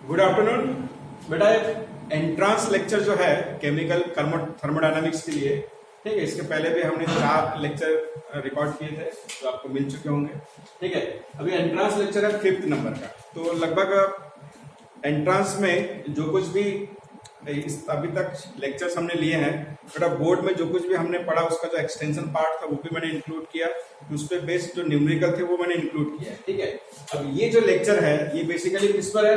Good afternoon बेटा। Entrance lecture जो है केमिकल थर्मोडायनामिक्स के लिए, ठीक है, इसके पहले भी हमने 4 लेक्चर रिकॉर्ड किए थे जो आपको मिल चुके होंगे। ठीक है, अभी एंट्रांस लेक्चर है 5th नंबर का। तो लगभग एंट्रांस में जो कुछ भी अभी तक लेक्चर्स हमने लिए हैं बेटा, बोर्ड में जो कुछ भी हमने पढ़ा उसका जो एक्सटेंशन पार्ट था वो भी मैंने इंक्लूड किया, उस पर बेस्ड जो न्यूमेरिकल थे वो मैंने इंक्लूड किया। ठीक है, अब ये जो लेक्चर है ये बेसिकली किस पर है?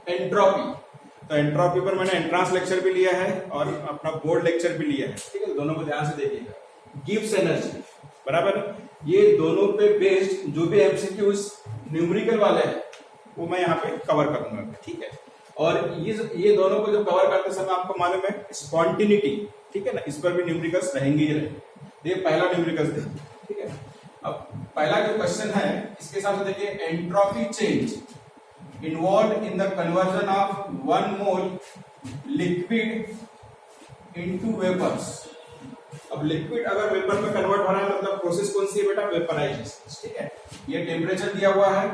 एंट्रोपी। तो एंट्रोपी पर मैंने एंट्रांस लेक्चर भी लिया है और अपना बोर्ड लेक्चर भी लिया है। ठीक है, दोनों को ध्यान से देखिएगा। गिब्स एनर्जी बराबर, ये दोनों पे बेस्ड जो भी एमसीक्यूज न्यूमेरिकल वाले हैं वो मैं यहाँ पे कवर करूंगा। ठीक है, और ये दोनों को जो कवर करते समय आपको मालूम है स्पॉन्टिनिटी, ठीक है ना, इस पर भी न्यूमेरिकल्स रहेंगे ही रहेंगे। ये पहला न्यूमेरिकल्स देखिए। ठीक है, अब पहला जो क्वेश्चन है इसके हिसाब से देखिए, entropy change involved in the conversion of 1 mole liquid into vapors। अब लिक्विड अगर वेपर में कन्वर्ट हो रहा है मतलब प्रोसेस कौन सी है बेटा? वेपराइजेशन। ठीक है, ये टेम्परेचर दिया हुआ है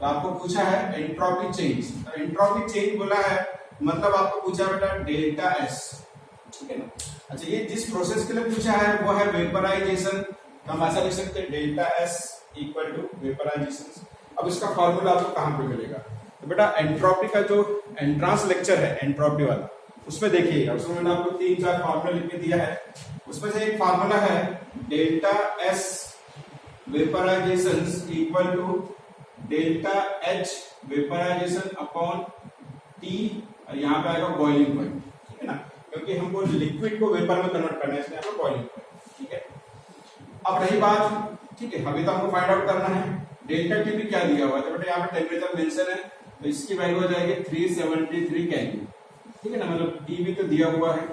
तो आपको पूछा है एंट्रोपी चेंज। तो एंट्रोपी चेंज बोला है मतलब आपको पूछा बेटा डेल्टा एस। ठीक है ना। अच्छा, ये जिस प्रोसेस के लिए पूछा है वो है वेपराइजेशन, तो हम ऐसा लिख सकते हैं delta S equal to vaporisation. अब इसका फॉर्मूला आपको कहां पे मिलेगा? तो बेटा एंट्रोपी का जो एंट्रांस लेक्चर है एंट्रोपी वाला, उसमें देखिएगा, उसमें मैंने आपको 3-4 फार्मूला लिख के दिया है। उसमें से एक फार्मूला है delta S vaporisation equal to delta H vaporisation upon T, और यहाँ पे आएगा बॉइलिंग पॉइंट। ठीक है ना, क्योंकि हमको लिक्विड को वेपर में कन्वर्ट करना है इसलिए हमें बॉइलिंग पॉइंट। ठीक है, अब रही बात, ठीक है, अभी तो हमको फाइंड आउट करना है डेल्टा टी भी क्या दिया हुआ है। तो बेटा यहाँ पे टेम्परेचर मेंशन है तो इसकी वैल्यू हो जाएगी 373 केल्विन। ठीक है ना, मतलब टी भी तो दिया हुआ है।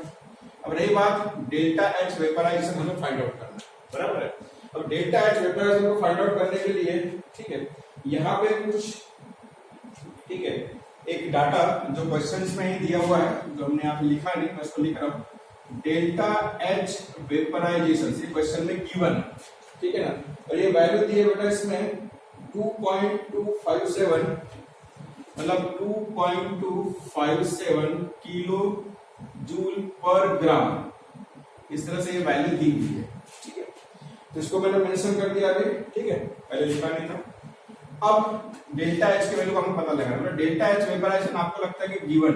अब रही बात डेल्टा एच वेपराइजेशन हमें फाइंड आउट करना है, बराबर है। अब डेल्टा एच वेपराइजेशन को फाइंड आउट करने के लिए, ठीक है, यहाँ पे कुछ, ठीक है, एक डाटा जो क्वेश्चंस में ही दिया हुआ है जो हमने यहाँ पे लिखा नहीं, मैं इसको लिख रहा हूँ। डेल्टा एच वेपराइजेशन ये क्वेश्चन में गिवन है, ठीक है ना, और ये वैल्यू दी है बेटा इसमें 2.257, मतलब 2.257 किलो जूल पर ग्राम, इस तरह से ये वैल्यू दी हुई है। ठीक है, तो इसको मैंने मेंशन कर दिया अभी। ठीक है, पहले लिखा नहीं था। अब डेल्टा एच की वैल्यू को हमें पता लगा, मतलब डेल्टा एच वेपराइजेशन आपको लगता है कि गिवन है,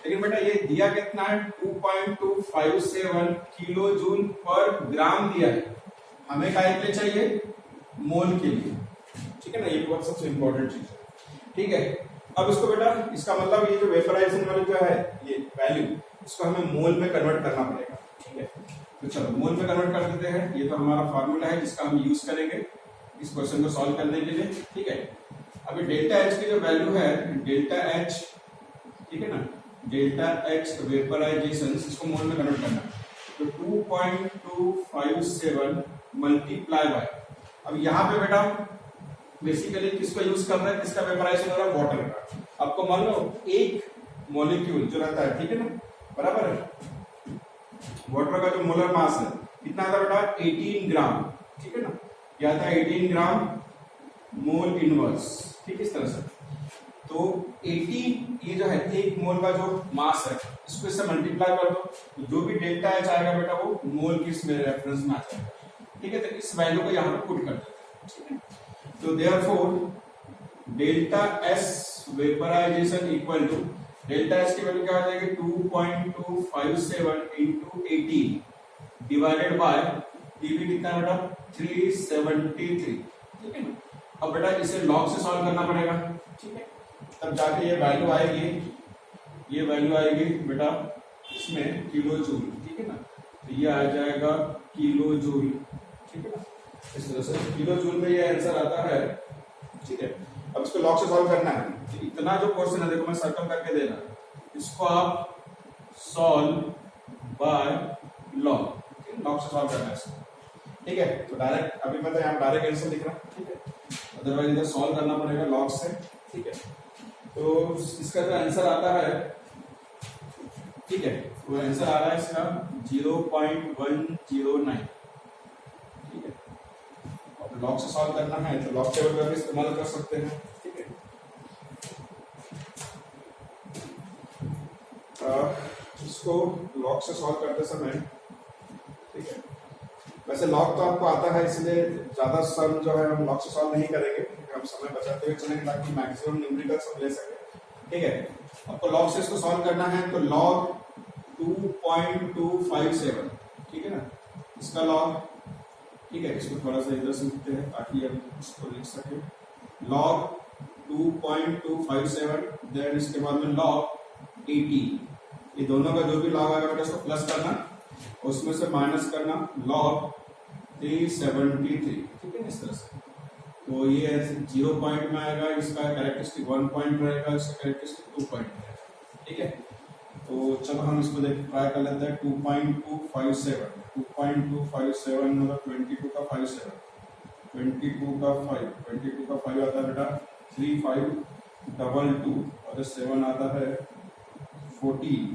लेकिन बेटा ये दिया कितना है? 2.257 किलो जूल पर ग्राम दिया है। हमें काय के लिए चाहिए? मोल के लिए। ठीक है ना, ये बहुत सबसे इंपॉर्टेंट चीज है। ठीक है, अब इसको बेटा, इसका मतलब ये जो वेपराइजेशन वाली जो है ये वैल्यू, इसको हमें मोल में कन्वर्ट करना पड़ेगा। ठीक है, तो चलो मोल में कन्वर्ट कर देते हैं। ये तो हमारा फार्मूला है जिसका हम यूज करेंगे इस क्वेश्चन को सॉल्व करने के लिए। ठीक है, अभी डेल्टा एच की जो वैल्यू है डेल्टा एच, ठीक है ना, डेल्टा एच वेपराइजेशन, इसको मोल में कन्वर्ट करना है। तो 2.257 मल्टीप्लाई बाय, अब यहाँ पे बेटा बेसिकली किसको यूज कर रहा है, किसका वेपराइजेशन हो रहा है? वाटर का। आपको मान लो एक मॉलिक्यूल जो रहता है, ठीक है ना, बराबर है, वाटर का जो मोलर मास है कितना आता है बेटा? 18 ग्राम। ठीक है ना, क्या आता है? 18 ग्राम मोल इनवर्स। ठीक है, इस तरह से। तो 18 ये जो है एक मोल का जो मास है इसको इससे मल्टीप्लाई कर दो, तो जो भी डेल्टा एच आएगा बेटा वो मोल की इसमें रेफरेंस में आ जाएगा। ठीक है, तो इस वैल्यू को यहाँ पे पुट कर देते हैं। ठीक है, तो therefore delta S vaporisation equal to, delta S की वैल्यू क्या हो जाएगी? 2.257 इंटू 18 डिवाइडेड बाय टीवी कितना बेटा? 373। ठीक है ना, अब बेटा इसे लॉग से सॉल्व करना पड़ेगा। ठीक है, तब जाके ये वैल्यू आएगी, ये वैल्यू आएगी बेटा इसमें किलो जूल। ठीक है ना, तो ये आ जाएगा किलो जूल। ठीक है ना, इस तरह से किलो जूल में ये आंसर आता है। ठीक है, अब इसको लॉग से सॉल्व करना है। तो इतना जो क्वेश्चन है देखो मैं सर्कल करके दे रहा हूं, इसको आप सॉल्व बाय लॉग, लॉग से सॉल्व करना है इसको। ठीक है, तो डायरेक्ट अभी मैं तो यहाँ डायरेक्ट आंसर लिख रहा हूँ। ठीक है, अदरवाइज इधर सॉल्व करना पड़ेगा लॉग से। ठीक है, तो इसका जो आंसर आता है, ठीक है, वो आंसर आ रहा है इसका 0.109। ठीक है, अब लॉग से सॉल्व करना है तो लॉग टेबल का भी इस्तेमाल कर सकते हैं। ठीक है, इसको लॉग से सॉल्व करते समय, ठीक है, वैसे लॉग तो आपको आता है इसलिए ज्यादा सम जो है हम लॉग से सॉल्व नहीं करेंगे, हम समय बचाते हुए चलेंगे ताकि मैक्सिमम न्यूमेरिकल सम ले सके। ठीक है, आपको लॉग से इसको सॉल्व करना है तो लॉग 2.257, ठीक है ना, इसका लॉग, ठीक है, इसको थोड़ा सा इधर से लिखते हैं ताकि हम इसको लिख सके। लॉग 2.257, देन इसके बाद में लॉग 80, ये दोनों का जो भी लॉग आएगा बेटा उसको प्लस करना, उसमें से माइनस करना, लॉग 373, ठीक है, इस तरह से। तो ये 0 पॉइंट में आएगा, इसका कैरेक्टरिस्टिक 1 पॉइंट रहेगा, इसका कैरेक्टरिस्टिक 2 पॉइंट रहेगा। ठीक है, तो चलो हम इसको देख ट्राई कर लेते हैं। 2.257 मतलब 22 का 57, 22 का 5 आता है बेटा 3522 और 7 आता है 14,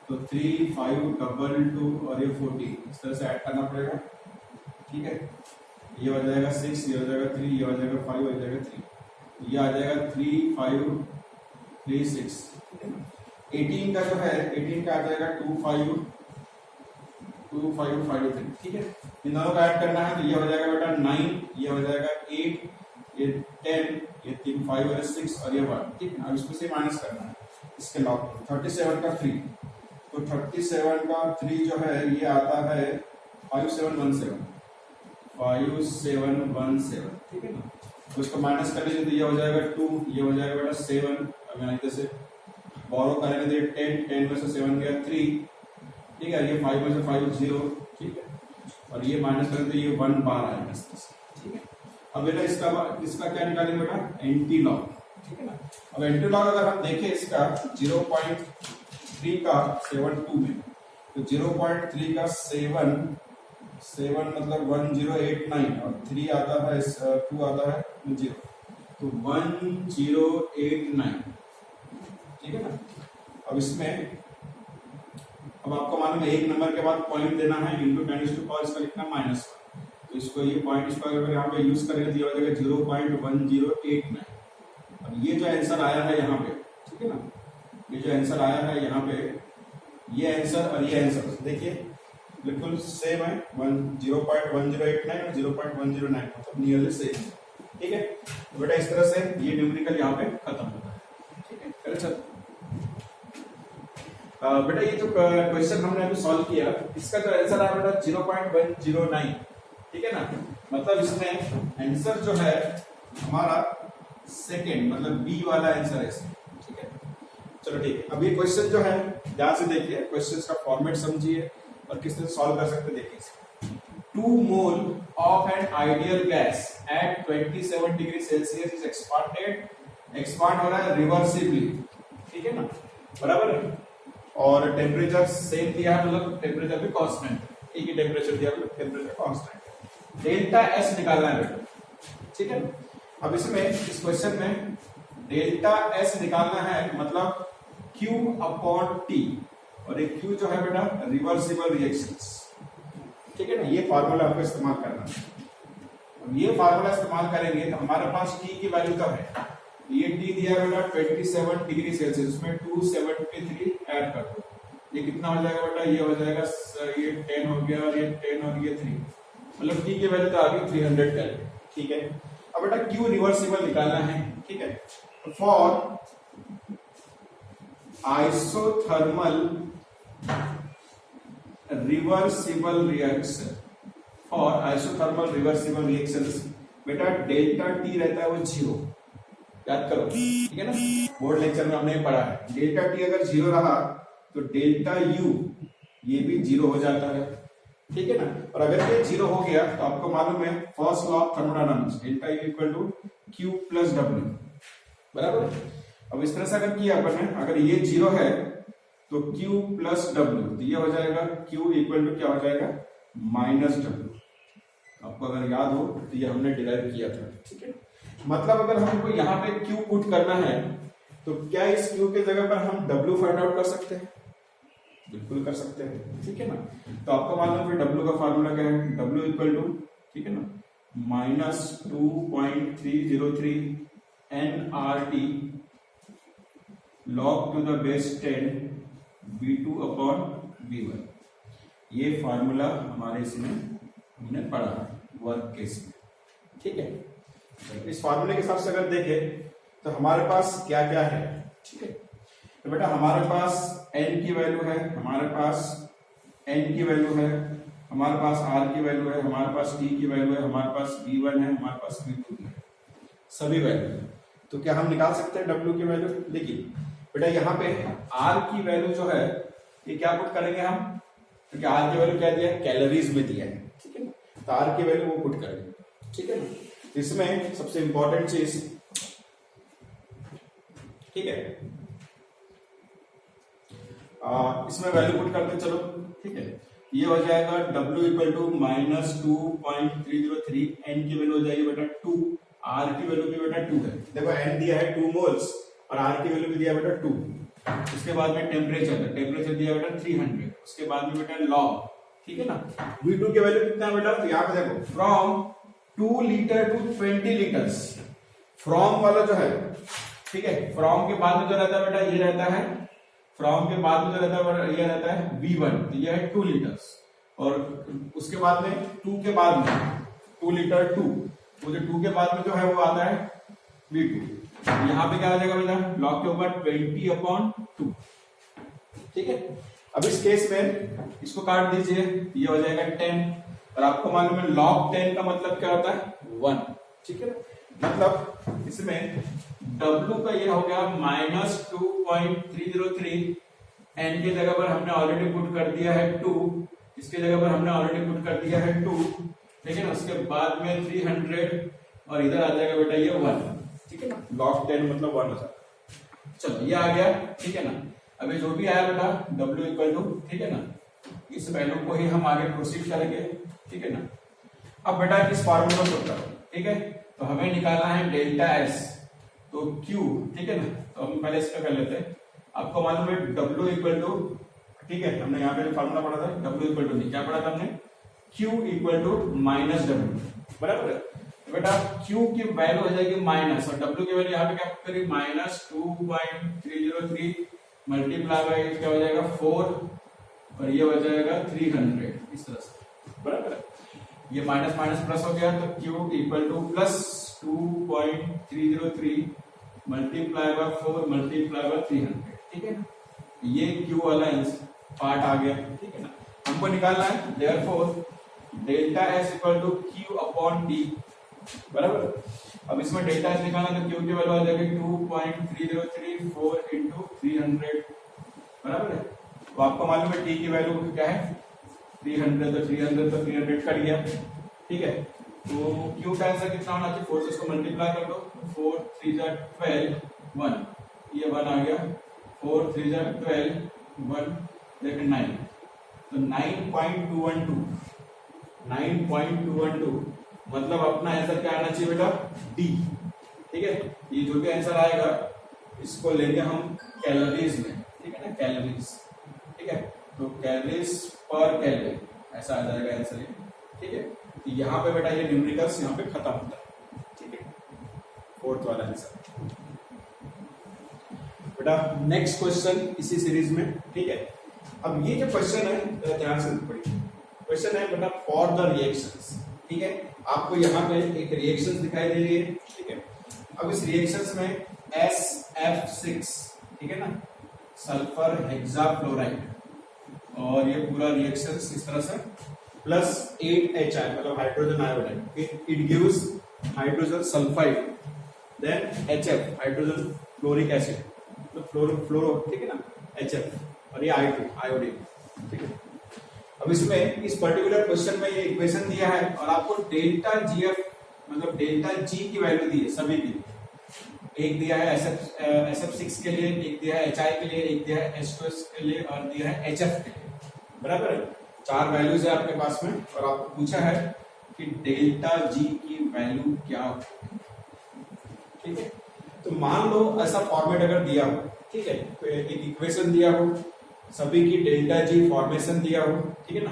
तो 3522 और ये 40 इस तरह से ऐड करना पड़ेगा। ठीक है, ये हो जाएगा 6, ये हो जाएगा 3, ये हो जाएगा 5, हो जाएगा 3, ये आ जाएगा 3536। 18 का जो है 18 का आ जाएगा 2553। ठीक है, इन दोनों का ऐड करना है तो ये हो जाएगा बेटा 9, ये हो जाएगा 8, ये 10, ये 3 5 और 6 और ये 1। ठीक है, अब इसमें से माइनस करना है इसके लॉग। 37 का 3, तो 37 का 3 जो है ये आता है 5717। ठीक है ना, तो इसको माइनस कर लीजिए तो ये हो जाएगा 2, ये हो जाएगा बेटा 7, अब यहाँ इधर से बोरो करेंगे तो ये 10 में से 7 गया 3, ठीक है, ये 5 में से 5 0, ठीक है, और ये माइनस करें तो ये 1 बार आएगा इस तरह से। ठीक है, अब बेटा इसका क्या निकालेंगे बेटा, एंटी लॉग। ठीक है ना, अब एंटी लॉग अगर हम देखें इसका 0.3 का 72 में, तो 0.3 का 7 मतलब 1089 और 3 आता है 2 आता है 0, तो 1089। ठीक है ना, अब इसमें अब आपको मालूम है एक नंबर के बाद पॉइंट देना है, इंटू 10⁻⁴ इसका लिखना -1, तो इसको ये पॉइंट इसको अगर यहाँ पे यूज करेंगे तो ये हो जाएगा 0.1089। अब ये जो आंसर आया है यहाँ पे, ठीक है ना, ये जो आंसर आया है यहाँ पे, ये आंसर और ये आंसर देखिए बिल्कुल सेम है, 0.1089 और 0.109, मतलब नियरली सेम। ठीक है, तो बेटा इस तरह से ये न्यूमेरिकल यहाँ पे खत्म होता है। ठीक है, चलो चल बेटा ये जो क्वेश्चन हमने अभी सॉल्व किया इसका जो आंसर आया बेटा 0.109। ठीक है ना, मतलब इसमें आंसर जो है हमारा सेकंड मतलब बी वाला आंसर है इसमें। ठीक है, चलो ठीक है, अब ये क्वेश्चन जो है ध्यान से देखिए, क्वेश्चन का फॉर्मेट समझिए और किस तरह सॉल्व कर सकते देखिए। 2 mole of an ideal gas at 27 degree Celsius is expand हो रहा है रिवर्सिबली। ठीक है ना, बराबर है, और टेम्परेचर सेम दिया है, मतलब टेम्परेचर भी कांस्टेंट, एक ही टेम्परेचर दिया है, टेम्परेचर कांस्टेंट। डेल्टा एस निकालना है बेटा। ठीक है, अब इसमें इस क्वेश्चन में डेल्टा एस निकालना है, मतलब Q अपॉन T, और एक Q जो है बेटा रिवर्सिबल रिएक्शंस। ठीक है ना, ये फार्मूला आपको इस्तेमाल करना है। अब ये फार्मूला इस्तेमाल करेंगे तो हमारे पास T की वैल्यू क्या है, ये T दिया बेटा 27 डिग्री सेल्सियस, उसमें 273 ऐड कर दो, ये कितना हो जाएगा बेटा, ये हो जाएगा ये 10 हो गया और ये 10 और ये 3, मतलब T की वैल्यू तो आ गई 310। ठीक है, अब बेटा Q रिवर्सिबल निकालना है। ठीक है, for isothermal reversible reaction, for isothermal reversible reactions बेटा डेल्टा T रहता है वो 0, याद करो। ठीक है ना, बोर्ड लेक्चर में हमने पढ़ा है, डेल्टा T अगर 0 रहा तो डेल्टा U ये भी 0 हो जाता है। ठीक है ना, और अगर ये 0 हो गया तो आपको मालूम है first law of thermodynamics, delta U equal to Q plus W, बराबर। अब इस तरह से अगर किया अपन ने, अगर ये 0 है तो Q प्लस W, तो ये हो जाएगा Q इक्वल टू क्या हो जाएगा -W। आपको अगर याद हो तो ये हमने डिराइव किया था। ठीक है, मतलब अगर हमको यहाँ पे Q पुट करना है तो क्या इस Q के जगह पर हम W फाइंड आउट कर सकते हैं, बिल्कुल कर सकते हैं। ठीक है ना, तो आपको मालूम है W का फार्मूला क्या है, W इक्वल टू, ठीक है ना, -2.303 nRT log to the base 10 V2/V1। ये फॉर्मूला हमारे इसमें हमने पढ़ा वर्क केस में, ठीक है। तो इस फॉर्मूले के हिसाब से अगर देखें तो हमारे पास क्या क्या है, ठीक है। तो बेटा हमारे पास n की वैल्यू है, हमारे पास n की वैल्यू है, हमारे पास r की वैल्यू है, हमारे पास t की वैल्यू है, हमारे पास v1 है, हमारे पास v2 है, सभी वैल्यू है। तो क्या हम निकाल सकते हैं w की वैल्यू? देखिए बेटा यहाँ पे r की वैल्यू जो है ये क्या पुट करेंगे हम, क्योंकि r की वैल्यू क्या दिया है, कैलोरीज में दिया है, ठीक है ना। तो r की वैल्यू वो पुट करेंगे, ठीक है ना। इसमें सबसे इंपॉर्टेंट चीज, ठीक है, इसमें वैल्यू पुट करते चलो, ठीक है। ये हो जाएगा w इक्वल टू -2.303, n की वैल्यू हो जाएगी बेटा 2, r की वैल्यू भी बेटा 2 है। देखो n दिया है 2 मोल्स और r की वैल्यू भी दिया बेटा 2। उसके बाद में टेम्परेचर दिया बेटा 300, उसके बाद में बेटा लॉग, ठीक है ना। v2 की वैल्यू कितना है बेटा, तो यहाँ पे देखो from 2 litre to 20 litres, from वाला जो है, ठीक है, फ्रॉम के बाद में जो रहता है बेटा ये रहता है, फ्रॉम के बाद में जो रहता है ये रहता है v1, तो ये है 2 लीटर्स, और उसके बाद में 2 के बाद में 2 लीटर 2, वो जो 2 के बाद में जो है वो आता है v2। यहाँ पे क्या आ जाएगा बेटा, लॉग के ऊपर 20/2, ठीक है। अब इस केस में इसको काट दीजिए, ये हो जाएगा 10, और आपको मालूम है log 10 का मतलब क्या होता है, 1, ठीक है। मतलब इसमें W का ये हो गया -2.303, n की जगह पर हमने ऑलरेडी पुट कर दिया है 2, इसकी जगह पर हमने ऑलरेडी पुट कर दिया है 2, ठीक है ना। उसके बाद में 300 और इधर आ जाएगा बेटा ये 1, ठीक है ना। log 10 मतलब 1 हो जाएगा। चलो ये आ गया, ठीक है ना। अभी जो भी आया बेटा W इक्वल टू, ठीक है ना, इस वैल्यू को ही हम आगे प्रोसीड करेंगे, ठीक है ना। अब बेटा इस फार्मूला को करो, ठीक है। तो हमें निकालना है डेल्टा S, तो Q, ठीक है ना। तो हम पहले इसका कर लेते हैं। आपको मालूम है W इक्वल टू, ठीक है, हमने यहाँ पे फार्मूला पढ़ा था, W इक्वल टू नहीं, क्या पढ़ा था हमने, Q इक्वल टू -W, बराबर है। तो बेटा Q की वैल्यू हो जाएगी माइनस, और W की वैल्यू यहाँ पे क्या करें, -2.303 मल्टीप्लाई बाय क्या हो जाएगा 4, और ये हो जाएगा 300, इस तरह से, बराबर है। ये माइनस माइनस प्लस हो गया, तो Q equal to +2.303 multiply by 4 multiply by 300, ठीक है ना। ये Q वाला पार्ट आ गया, ठीक है ना। हमको निकालना है therefore delta S equal to Q/D, बराबर। अब इसमें डेल्टा S निकालना तो Q की वैल्यू आ जाएगी 2.3034 इंटू 300, बराबर है। तो आपको मालूम है T की वैल्यू क्या है, 300, तो 300 कट गया, ठीक है। तो Q का आंसर कितना होना चाहिए, 4 से इसको मल्टीप्लाई कर दो, 4 3 जा 12, 1, ये 1 आ गया, 4 3 जा 12, 1 देखिए 9, तो 9.212 मतलब अपना आंसर क्या आना चाहिए बेटा, D, ठीक है। ये जो भी आंसर आएगा इसको लेंगे हम कैलोरीज में, ठीक है ना, कैलोरीज, ठीक है। तो कैलोरीज पर कैलोरी ऐसा आ जाएगा आंसर, ठीक है। तो यहाँ पे बेटा ये न्यूमेरिकल्स यहाँ पे खत्म होता है, ठीक है, 4th वाला आंसर। बेटा नेक्स्ट क्वेश्चन इसी सीरीज में, ठीक है। अब ये जो क्वेश्चन है ध्यान से पढ़िए, क्वेश्चन है बेटा फॉर द रिएक्शंस, ठीक है। आपको यहाँ पे एक रिएक्शन दिखाई दे रही है, ठीक है। अब इस रिएक्शंस में SF6, ठीक है ना, सल्फर हेक्साफ्लोराइड, और ये पूरा रिएक्शन इस तरह से +8HI मतलब hydrogen iodide, it gives hydrogen sulphide, then HF hydrogen fluoric acid, तो फ्लोरो, ठीक है ना, HF, और ये I2 आयोडीन, ठीक है। अब इसमें इस पर्टिकुलर क्वेश्चन में ये इक्वेशन दिया है, और आपको डेल्टा GF मतलब डेल्टा G की वैल्यू दी है सभी की, एक दिया है SF6 के लिए, एक दिया है HI के लिए, एक दिया है H2S के लिए, और दिया है HF के लिए, बराबर है। 4 वैल्यूज है आपके पास में, और आपको पूछा है कि डेल्टा G की वैल्यू क्या हो, ठीक है। तो मान लो ऐसा फॉर्मेट अगर दिया हो, ठीक है, तो एक इक्वेशन दिया हो, सभी की डेल्टा G फॉर्मेशन दिया हो, ठीक है ना,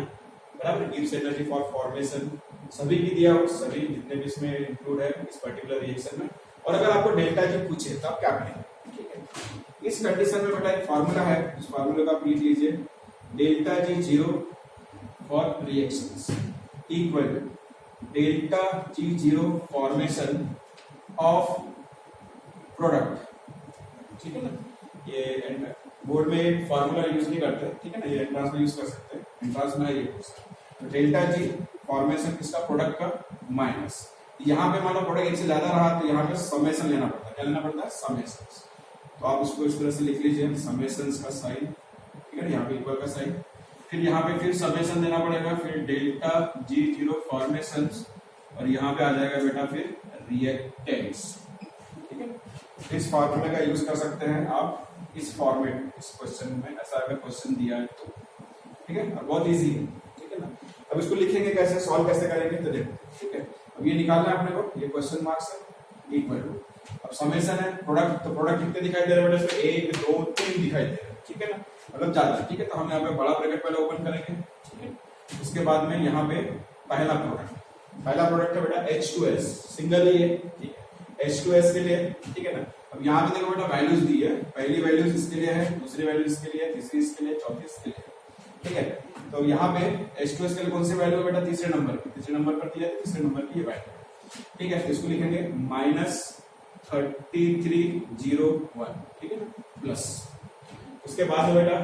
बराबर, गिव्स एनर्जी फॉर फॉर्मेशन सभी की दिया हो, सभी जितने भी इसमें इंक्लूड है इस पर्टिकुलर रिएक्शन में, और अगर आपको डेल्टा G पूछे तो आप क्या करेंगे, ठीक है। इस कंडीशन में बेटा एक फार्मूला है, इस फार्मूले को आप लिख लीजिए, delta G zero for reactions equal delta G zero formation of product, ठीक है ना। ये बोर्ड में फार्मूला यूज नहीं करते, ठीक है ना, ये एंट्रांस में यूज कर सकते हैं, एंट्रांस में है ये। तो डेल्टा जी फॉर्मेशन किसका, प्रोडक्ट का, माइनस यहाँ पे मान लो प्रोडक्ट एक से ज्यादा रहा तो यहाँ पे समेशन लेना पड़ता है, क्या लेना पड़ता है, समेशन। तो आप इसको इस तरह से लिख लीजिए, समेशन का साइन, ठीक है, यहाँ पे इक्वल का साइन, फिर यहाँ पे फिर समेशन देना पड़ेगा, फिर डेल्टा जी जीरो फॉर्मेशन, और यहाँ पे आ जाएगा बेटा फिर रिएक्टेंस, ठीक है। इस फॉर्मूले का यूज कर सकते हैं आप इस फॉर्मेट, इस क्वेश्चन में ऐसा अगर क्वेश्चन दिया है तो, ठीक है, बहुत इजी है, ठीक है ना। अब इसको लिखेंगे कैसे, सॉल्व कैसे करेंगे, तो देखो, ठीक है। अब ये निकालना है अपने को, ये क्वेश्चन मार्क्स है, इक्वल टू, अब समेशन है प्रोडक्ट, तो प्रोडक्ट कितने दिखाई दे रहे हैं बेटा, 1 2 3 दिखाई दे रहे हैं, ठीक है ना, मतलब ज्यादा, ठीक है। तो हम यहाँ पे बड़ा ब्रैकेट पहले ओपन करेंगे, ठीक है। उसके बाद में यहाँ पे पहला प्रोडक्ट है बेटा H2S, सिंगल ही है, ठीक है, H2S के लिए, ठीक है ना। अब यहाँ पे देखो बेटा वैल्यूज दी है, पहली वैल्यूज इसके लिए है, दूसरी वैल्यू इसके लिए, तीसरी इसके लिए, चौथी इसके लिए, ठीक है। तो यहाँ पे H2S के लिए कौन सी वैल्यू है बेटा, तीसरे नंबर की, तीसरे नंबर पर दिया है, तीसरे नंबर की ये वैल्यू, ठीक है। इसको लिखेंगे -3301, ठीक है ना, प्लस। उसके बाद बेटा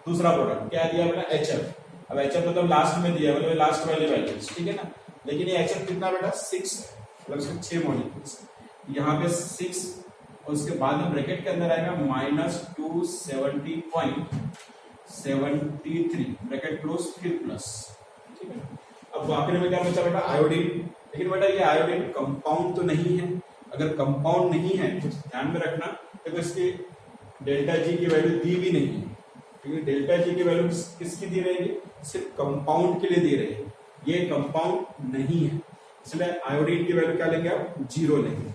दूसरा प्रोडक्ट क्या दिया बेटा, HF। अब HF मतलब लास्ट में दिया है, मतलब लास्ट वाली वैल्यू, ठीक है ना। लेकिन ये HF कितना बेटा, 6 है, मतलब इसमें 6 मॉलिक्यूल्स है, यहाँ पे 6, और उसके बाद में ब्रैकेट के अंदर आएगा -270.73 ब्रैकेट क्लोज, फिर प्लस, ठीक है। अब आखिर में क्या बचा बेटा, आयोडीन। लेकिन बेटा ये आयोडीन कंपाउंड तो नहीं है, अगर कंपाउंड नहीं है तो ध्यान में रखना, तो इसकी डेल्टा जी की वैल्यू दी भी नहीं है, क्योंकि डेल्टा जी की वैल्यू किसकी दी रहेगी, सिर्फ कंपाउंड के लिए दी रहेगी, ये कंपाउंड नहीं है, इसलिए आयोडीन की वैल्यू क्या लेंगे आप, 0 लेंगे।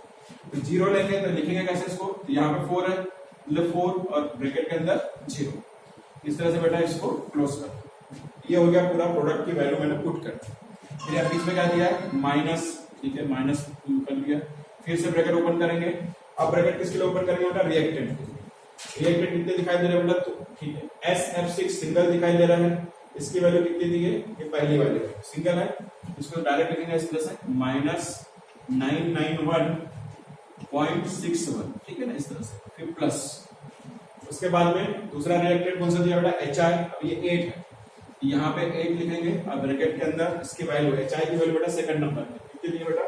तो 0 लेंगे तो लिखेंगे कैसे इसको, तो यहाँ पे 4 है, मतलब 4 और ब्रैकेट के अंदर 0, इस तरह से बेटा इसको क्लोज कर। ये हो गया पूरा प्रोडक्ट की वैल्यू मैंने पुट कर दी। फिर आप बीच में क्या दिया है, माइनस, ठीक है, माइनस कर दिया, फिर से ब्रैकेट ओपन करेंगे। अब ब्रैकेट किसके लिए ओपन करेंगे बेटा, रिएक्टेंट के लिए। रिएक्टेंट कितने दिखाई दे रहे हैं बेटा, तो ठीक है, SF6 सिंगल दिखाई दे रहा है, इसकी वैल्यू कितनी दी है, ये पहली वैल्यू है, सिंगल है, इसको डायरेक्ट लिखेंगे इस तरह से -991.61, ठीक है ना, इस तरह से, फिर प्लस। उसके बाद में दूसरा रिएक्टेंट कौन सा दिया बेटा, HI। अब ये 8 है, यहाँ पे 8 लिखेंगे, अब ब्रैकेट के अंदर इसकी वैल्यू, HI की वैल्यू बेटा सेकंड नंबर में कितनी दी है बेटा,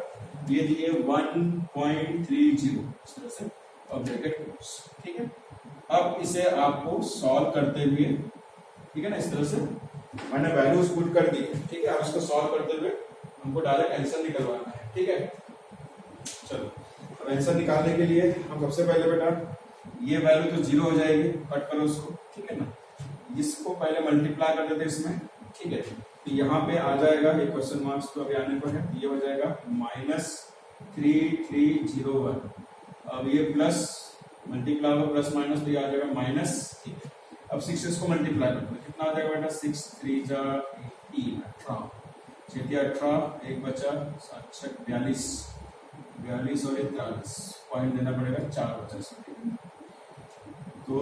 ये दी है 1.30, इस तरह से, और ब्रैकेट क्लोज, ठीक है। अब इसे आपको सॉल्व करते हुए, ठीक है ना, इस तरह से मैंने वैल्यूज पुट कर दी, ठीक है। अब इसको सॉल्व करते हुए हमको डायरेक्ट आंसर निकलवाना है, ठीक है। चलो, अब आंसर निकालने के लिए हम सबसे पहले बेटा ये वैल्यू तो 0 हो जाएगी, कट करो उसको, ठीक है ना, इसको पहले मल्टीप्लाई कर देते इसमें, ठीक है। तो यहाँ पे आ जाएगा ये क्वेश्चन मार्क्स तो अभी आने पर है, ये हो जाएगा -3301। अब ये प्लस मल्टीप्लाई हो, प्लस माइनस, तो ये आ जाएगा माइनस, ठीक है। अब 6 इसको मल्टीप्लाई करते हैं, कितना आ जाएगा बेटा, 6 3 जा 18, 18, एक बचा 7 6 42, 42 और 43 पॉइंट देना पड़ेगा, 4 बचा इसमें, तो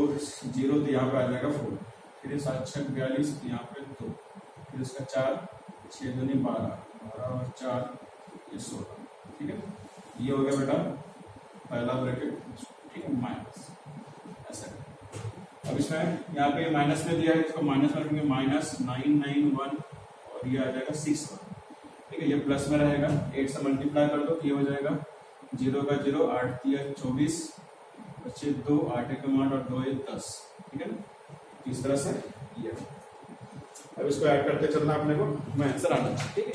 0 तो यहाँ पे आ जाएगा 4, फिर 7 6 42, तो यहाँ पे 2, फिर इसका 4 6 2 12, 12 और 4 ये 16, ठीक है। ये हो गया बेटा पहला ब्रैकेट, ठीक है, माइनस, ऐसा। अब इसमें यहाँ पे माइनस में दिया है, इसको माइनस में रखेंगे, -991, और ये आ जाएगा 61, ठीक है। ये प्लस में रहेगा, 8 से मल्टीप्लाई कर दो, ये हो जाएगा 0 का 0, 8 3 24, बच्चे 2, 8 1 8 और 2 1 10, ठीक है ना। इस तरह से ये, अब इसको ऐड करते चलना अपने को, मैं आंसर आना, ठीक है।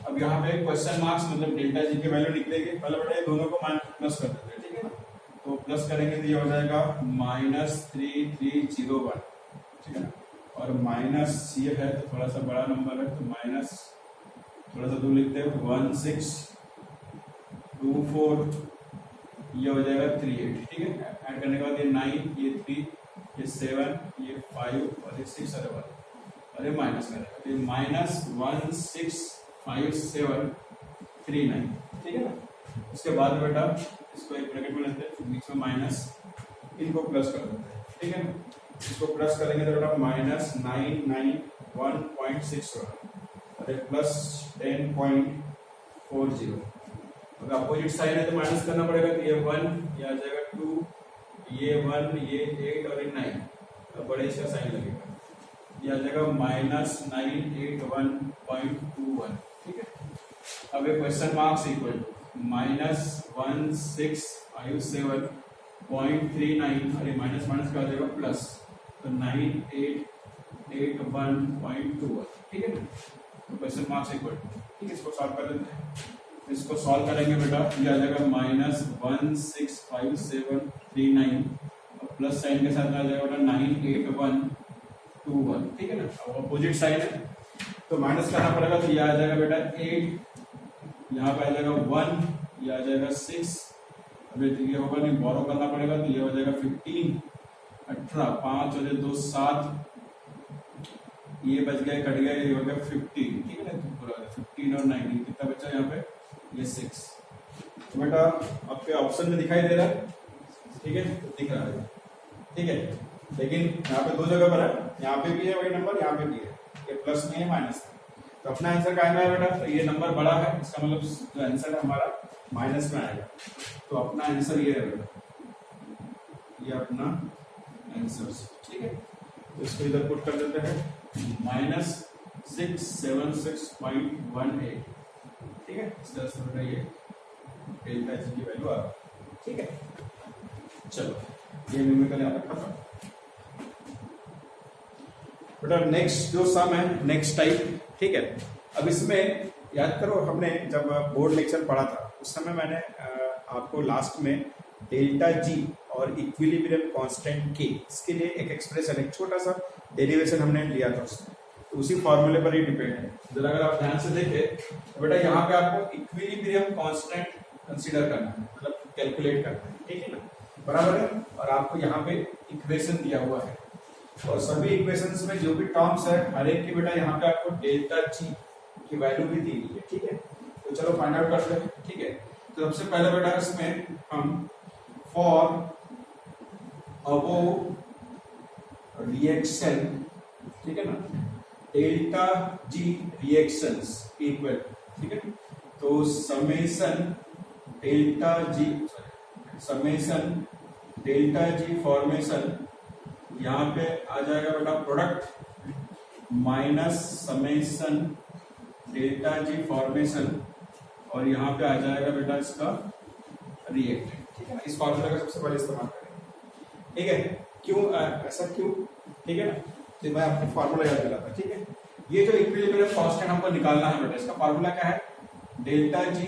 अब यहाँ पे क्वेश्चन मार्क्स मतलब डेल्टा जी की वैल्यू निकलेगी, पहले बेटा ये दोनों को प्लस कर देते हैं, ठीक है ना। तो प्लस करेंगे तो ये हो जाएगा -3301, ठीक है ना, और माइनस ये है तो थोड़ा सा बड़ा नंबर है, तो माइनस थोड़ा सा दूर लिखते हैं, 1624, ये हो जाएगा 38, ठीक है। ऐड करने के बाद ये 9, ये 3, ये 7, ये 5 और ये 6, अरे माइनस करेगा, तो ये -165,739, ठीक है ना। उसके बाद बेटा इसको एक ब्रैकेट में लेते हैं, बीच में माइनस, इनको प्लस कर देते हैं, ठीक है ना। इसको प्लस करेंगे तो बेटा -991.61 और प्लस 10.40। अगर अपोजिट साइन है तो माइनस करना पड़ेगा, तो ये 1 ये आ जाएगा 2, ये 1 ये 8 और ये 9, तो बड़े इसका साइन लगेगा, ये आ जाएगा -981.21, ठीक है। अब ये क्वेश्चन मार्क्स इक्वल टू -1657.39 और ये माइनस माइनस का आ जाएगा प्लस, तो 9881.21, ठीक है ना। तो क्वेश्चन मार्क्स इक्वल टू, ठीक है, इसको सॉल्व कर लेते हैं। इसको सॉल्व करेंगे बेटा, ये आ जाएगा -165739 और प्लस साइन के साथ आ जाएगा बेटा 98121, ठीक है ना। अब अपोजिट साइन है तो माइनस करना पड़ेगा, तो ये आ जाएगा बेटा 8, यहाँ पे आ जाएगा 1, ये आ जाएगा 6, अभी ये होगा नहीं, बोरो करना पड़ेगा, तो ये हो जाएगा 15, 18, 5 और 2 7, ये बच गया कट गया, ये हो गया 15, ठीक है ना। तो पूरा 15 और 19 कितना बचा यहाँ पे, ये 6। तो बेटा आपके ऑप्शन में दिखाई दे रहा है, ठीक है, तो दिख रहा है, ठीक है। लेकिन यहाँ पे 2 जगह पर है, यहाँ पे भी है वही नंबर, यहाँ पे भी है, ये प्लस में है माइनस में, तो अपना आंसर क्या है बेटा, तो ये नंबर बड़ा है, इसका मतलब जो आंसर है हमारा माइनस में आएगा, तो अपना आंसर ये है बेटा, ये अपना आंसर, ठीक है। तो इसको इधर पुट कर देते हैं, -676.18, ठीक है। इस तरह से बेटा ये डेल्टा जी की वैल्यू आ रहा है, ठीक है। चलो ये न्यूमेरिकल यहाँ पे खत्म। बेटा नेक्स्ट जो सम है, नेक्स्ट टाइप, ठीक है। अब इसमें याद करो, हमने जब बोर्ड लेक्चर पढ़ा था उस समय मैंने आपको लास्ट में डेल्टा जी और इक्विलिब्रियम कांस्टेंट के, इसके लिए एक एक्सप्रेशन, एक छोटा सा डेरिवेशन हमने लिया था उसमें, तो उसी फॉर्मूले पर ही डिपेंड है। जरा अगर आप ध्यान से देखें तो बेटा यहाँ पे आपको इक्विलिब्रियम कांस्टेंट कंसीडर करना है, मतलब कैलकुलेट करना है, ठीक है ना, बराबर है। और आपको यहाँ पे इक्वेशन दिया हुआ है, और सभी इक्वेशंस में जो भी टर्म्स है हर एक की बेटा यहाँ पे आपको डेल्टा जी की वैल्यू भी दी हुई है, ठीक है। तो चलो फाइंड आउट करते हैं, ठीक है। तो सबसे पहले बेटा इसमें हम फॉर अबोव रिएक्शन, ठीक है ना, डेल्टा जी रिएक्शंस इक्वल, ठीक है। तो समेशन डेल्टा जी फॉर्मेशन, यहाँ पे आ जाएगा बेटा product minus summation delta G formation, और यहाँ पे आ जाएगा बेटा इसका रिएक्टेंट, ठीक है ना। इस फॉर्मूला का सबसे पहले इस्तेमाल करेंगे, ठीक है। क्यों ऐसा क्यों, ठीक है ना, तो मैं आपको फॉर्मूला याद दिलाता, ठीक है। ये जो इक्विलिब्रियम कांस्टेंट हमको निकालना है बेटा, इसका फॉर्मूला क्या है, डेल्टा जी